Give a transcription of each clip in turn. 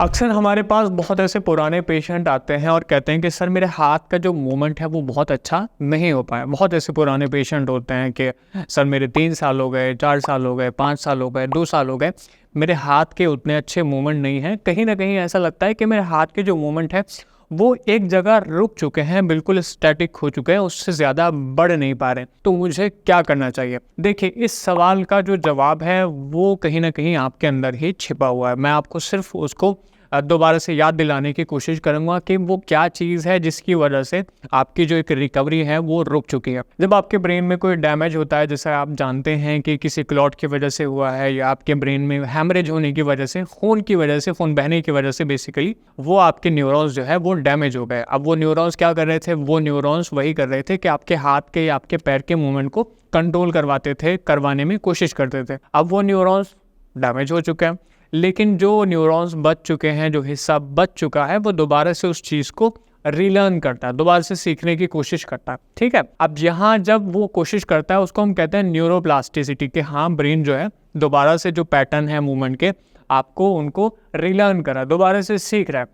अक्सर हमारे पास बहुत ऐसे पुराने पेशेंट आते हैं और कहते हैं कि सर मेरे हाथ का जो मूवमेंट है वो बहुत अच्छा नहीं हो पाया। बहुत ऐसे पुराने पेशेंट होते हैं कि सर मेरे 3 साल हो गए, 4 साल हो गए, 5 साल हो गए, 2 साल हो गए, मेरे हाथ के उतने अच्छे मूवमेंट नहीं हैं। कहीं न कहीं ऐसा लगता है कि मेरे हाथ के जो मूवमेंट है वो एक जगह रुक चुके हैं, बिल्कुल स्टैटिक हो चुके हैं, उससे ज़्यादा बढ़ नहीं पा रहे हैं। तो मुझे क्या करना चाहिए? देखिए, इस सवाल का जो जवाब है वो कहीं न कहीं आपके अंदर ही छिपा हुआ है। मैं आपको सिर्फ़ उसको दोबारा से याद दिलाने की कोशिश करूँगा कि वो क्या चीज़ है जिसकी वजह से आपकी जो एक रिकवरी है वो रुक चुकी है। जब आपके ब्रेन में कोई डैमेज होता है, जैसे आप जानते हैं कि किसी क्लॉट की वजह से हुआ है या आपके ब्रेन में हैमरेज होने की वजह से, खून बहने की वजह से बेसिकली वो आपके न्यूरॉन्स जो है वो डैमेज हो गए। अब वो न्यूरॉन्स क्या कर रहे थे? वो न्यूरॉन्स वही कर रहे थे कि आपके हाथ के या आपके पैर के मूवमेंट को कंट्रोल करवाने में कोशिश करते थे। अब वो न्यूरॉन्स डैमेज हो चुके हैं, लेकिन जो न्यूरॉन्स बच चुके हैं, जो हिस्सा बच चुका है, वो दोबारा से उस चीज़ को रीलर्न करता है, दोबारा से सीखने की कोशिश करता है, ठीक है? अब यहाँ जब वो कोशिश करता है उसको हम कहते हैं न्यूरोप्लास्टिसिटी, कि हाँ, ब्रेन जो है दोबारा से जो पैटर्न है मूवमेंट के, आपको उनको रीलर्न करा, दोबारा से सीख रहा है।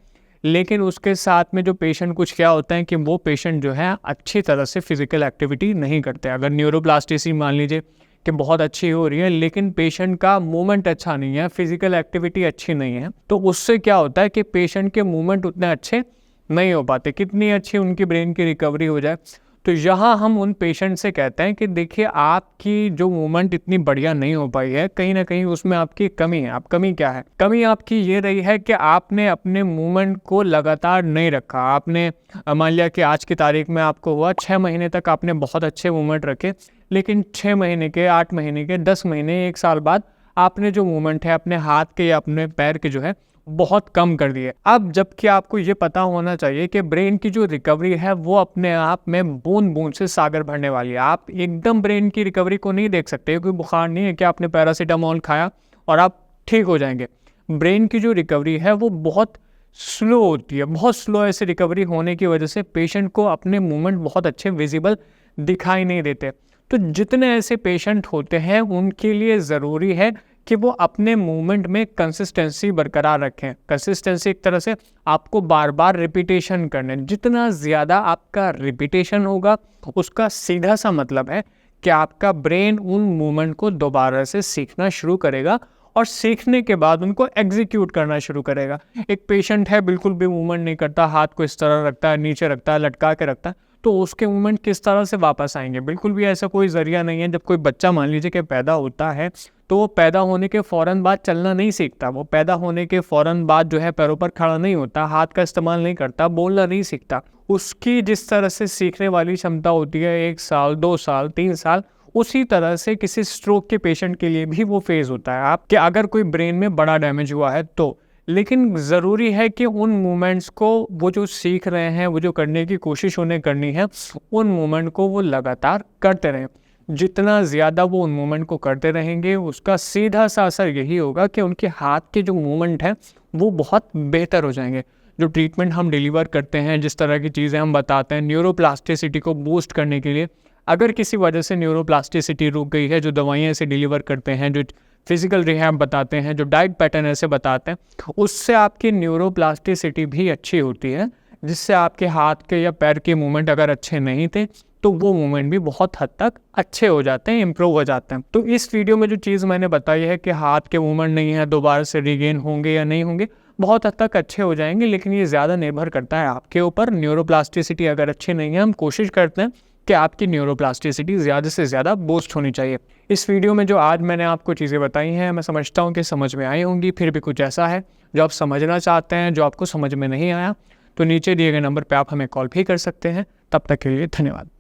लेकिन उसके साथ में जो पेशेंट कुछ क्या होता है कि वो पेशेंट जो है अच्छी तरह से फिजिकल एक्टिविटी नहीं करते। अगर न्यूरोप्लास्टिसिटी मान लीजिए कि बहुत अच्छी हो रही है, लेकिन पेशेंट का मूवमेंट अच्छा नहीं है, फिजिकल एक्टिविटी अच्छी नहीं है, तो उससे क्या होता है कि पेशेंट के मूवमेंट उतने अच्छे नहीं हो पाते, कितनी अच्छी उनकी ब्रेन की रिकवरी हो जाए। तो यहाँ हम उन पेशेंट से कहते हैं कि देखिए, आपकी जो मूवमेंट इतनी बढ़िया नहीं हो पाई है, कहीं ना कहीं उसमें आपकी कमी है। अब कमी क्या है? कमी आपकी ये रही है कि आपने अपने मूवमेंट को लगातार नहीं रखा। आपने मान लिया कि आज की तारीख में आपको हुआ 6 महीने तक आपने बहुत अच्छे मूवमेंट रखे, लेकिन 6 महीने के, 8 महीने के, 10 महीने, 1 साल बाद आपने जो मूवमेंट है अपने हाथ के या अपने पैर के जो है बहुत कम कर दिए। अब जबकि आपको ये पता होना चाहिए कि ब्रेन की जो रिकवरी है वो अपने आप में बूंद बूंद से सागर भरने वाली है। आप एकदम ब्रेन की रिकवरी को नहीं देख सकते। कोई बुखार नहीं है कि आपने पैरासीटामोल खाया और आप ठीक हो जाएंगे। ब्रेन की जो रिकवरी है वो बहुत स्लो होती है, बहुत स्लो। ऐसे रिकवरी होने की वजह से पेशेंट को अपने मूवमेंट बहुत अच्छे विजिबल दिखाई नहीं देते। तो जितने ऐसे पेशेंट होते हैं उनके लिए ज़रूरी है कि वो अपने मूवमेंट में कंसिस्टेंसी बरकरार रखें। कंसिस्टेंसी एक तरह से आपको बार बार रिपीटेशन करने, जितना ज़्यादा आपका रिपीटेशन होगा उसका सीधा सा मतलब है कि आपका ब्रेन उन मूवमेंट को दोबारा से सीखना शुरू करेगा और सीखने के बाद उनको एग्जीक्यूट करना शुरू करेगा। एक पेशेंट है बिल्कुल भी मूवमेंट नहीं करता, हाथ को इस तरह रखता है, नीचे रखता है, लटका के रखता है, तो उसके मूवमेंट किस तरह से वापस आएंगे? बिल्कुल भी ऐसा कोई जरिया नहीं है। जब कोई बच्चा मान लीजिए कि पैदा होता है तो वो पैदा होने के फ़ौरन बाद चलना नहीं सीखता। वो पैदा होने के फ़ौरन बाद जो है पैरों पर खड़ा नहीं होता, हाथ का इस्तेमाल नहीं करता, बोलना नहीं सीखता। उसकी जिस तरह से सीखने वाली क्षमता होती है 1 साल, 2 साल, 3 साल, उसी तरह से किसी स्ट्रोक के पेशेंट के लिए भी वो फेज़ होता है। आप कि अगर कोई ब्रेन में बड़ा डैमेज हुआ है तो, लेकिन ज़रूरी है कि उन मूवमेंट्स को वो जो सीख रहे हैं, वो जो करने की कोशिश उन्हें करनी है, उन मूवमेंट को वो लगातार करते रहें। जितना ज़्यादा वो उन मूवमेंट को करते रहेंगे उसका सीधा सा असर यही होगा कि उनके हाथ के जो मूवमेंट हैं वो बहुत बेहतर हो जाएंगे। जो ट्रीटमेंट हम डिलीवर करते हैं, जिस तरह की चीज़ें हम बताते हैं न्यूरोप्लास्टिसिटी को बूस्ट करने के लिए, अगर किसी वजह से न्यूरोप्लास्टिसिटी रुक गई है, जो दवाइयाँ ऐसे डिलीवर करते हैं, जो फिजिकल रिहैब बताते हैं, जो डाइट पैटर्न ऐसे बताते हैं, उससे आपकी न्यूरोप्लास्टिसिटी भी अच्छी होती है, जिससे आपके हाथ के या पैर के मूवमेंट अगर अच्छे नहीं थे तो वो मूवमेंट भी बहुत हद तक अच्छे हो जाते हैं, इम्प्रूव हो जाते हैं। तो इस वीडियो में जो चीज़ मैंने बताई है कि हाथ के मूवमेंट नहीं है, दोबारा से रिगेन होंगे या नहीं होंगे, बहुत हद तक अच्छे हो जाएंगे, लेकिन ये ज़्यादा निर्भर करता है आपके ऊपर। न्यूरोप्लास्टिसिटी अगर अच्छी नहीं है, हम कोशिश करते हैं कि आपकी न्यूरोप्लास्टिसिटी ज़्यादा से ज़्यादा बूस्ट होनी चाहिए। इस वीडियो में जो आज मैंने आपको चीज़ें बताई हैं, मैं समझता हूँ कि समझ में आई होंगी। फिर भी कुछ ऐसा है जो आप समझना चाहते हैं, जो आपको समझ में नहीं आया, तो नीचे दिए गए नंबर पर आप हमें कॉल भी कर सकते हैं। तब तक के लिए धन्यवाद।